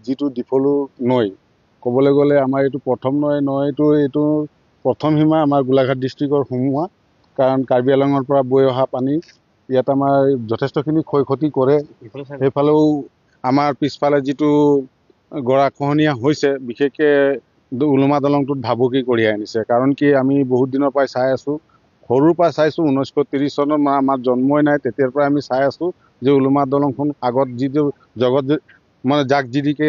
যিটো ডিফলু নৈ ক'বলৈ গ'লে আমাৰ এইটো প্ৰথম নৈটো এইটো প্ৰথম সীমা আমাৰ গোলাঘাট ডিষ্ট্ৰিক্টৰ সোমোৱা, কাৰণ কাৰ্বি আংলঙৰ পৰা বৈ অহা পানী ইয়াত আমাৰ যথেষ্টখিনি ক্ষয় ক্ষতি কৰে। সেইফালেও আমাৰ পিছফালে যিটো গৰাখহনীয়া হৈছে, বিশেষকৈ উলমা দলংটোত ভাবুকি কঢ়িয়াই আনিছে। কাৰণ কি আমি বহুত দিনৰ পৰাই চাই আছোঁ, সৰুৰ পৰা চাইছোঁ, 1930 চনত আমাৰ জন্মই নাই, তেতিয়াৰ পৰা আমি চাই আছোঁ যে উলমা দলংখন আগত যিটো জগত মানে জাক জিলিকে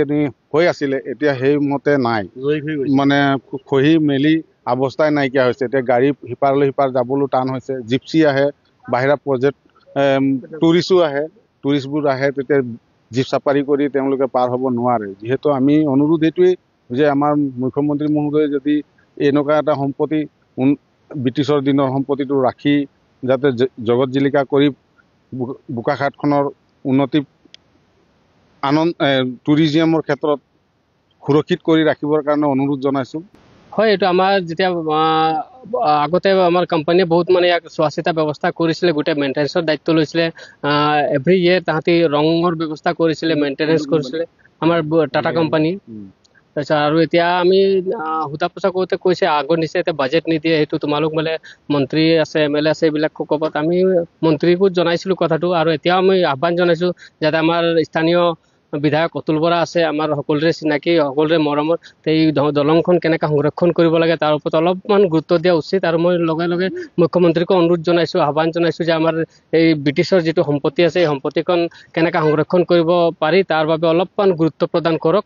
হৈ আছিলে, এতিয়া সেইমতে নাই, মানে খহি মেলি অৱস্থাই নাইকিয়া হৈছে। এতিয়া গাড়ী সিপাৰলৈ সিপাৰ যাবলৈ টান হৈছে। জিপচি আহে, বাহিৰা প্ৰজেক্ট টুৰিষ্টো আহে, টুৰিষ্টবোৰ আহে, তেতিয়া জীপ চাফাৰী কৰি তেওঁলোকে পাৰ হ'ব নোৱাৰে। যিহেতু আমি অনুৰোধ এইটোৱেই যে আমাৰ মুখ্যমন্ত্ৰী মহোদয়ে যদি এনেকুৱা এটা সম্পত্তি ব্ৰিটিছৰ দিনৰ সম্পত্তিটো ৰাখি যাতে জগত জিলিকা কৰি বোকাখাটখনৰ উন্নতি টুৰিজিয়ামৰ ক্ষেত্ৰত সুৰক্ষিত কৰি ৰাখিবৰ কাৰণে অনুৰোধ জনাইছোঁ। হয়, এইটো আমাৰ যেতিয়া আগতে আমাৰ কোম্পানীয়ে বহুত মানে ইয়াক চোৱা চিতা ব্যৱস্থা কৰিছিলে, গোটেই মেইনটেনেন্সৰ দায়িত্ব লৈছিলে। এভৰি ইয়েৰ তাহাঁতি ৰঙৰ ব্যৱস্থা কৰিছিলে, মেইনটেনেন্স কৰিছিলে আমাৰ টাটা কোম্পানী। তাৰপিছত আৰু এতিয়া আমি সোধা পোছা কৰোঁতে কৈছে আগৰ নিচিনা এতিয়া বাজেট নিদিয়ে, সেইটো তোমালোক মানে মন্ত্ৰী আছে, MLA আছে, এইবিলাক ক'বাত আমি মন্ত্ৰীকো জনাইছিলোঁ কথাটো। আৰু এতিয়াও আমি আহ্বান জনাইছোঁ যাতে আমাৰ স্থানীয় বিধায়ক অতুল বৰা আছে, আমাৰ সকলোৰে চিনাকি, সকলোৰে মৰমৰ, এই দলংখন কেনেকৈ সংৰক্ষণ কৰিব লাগে তাৰ ওপৰত অলপমান গুৰুত্ব দিয়া উচিত। আৰু মই লগে লগে মুখ্যমন্ত্ৰীকো অনুৰোধ জনাইছোঁ, আহ্বান জনাইছোঁ যে আমাৰ এই ব্ৰিটিছৰ যিটো সম্পত্তি আছে, এই সম্পত্তিখন কেনেকৈ সংৰক্ষণ কৰিব পাৰি তাৰ বাবে অলপমান গুৰুত্ব প্ৰদান কৰক।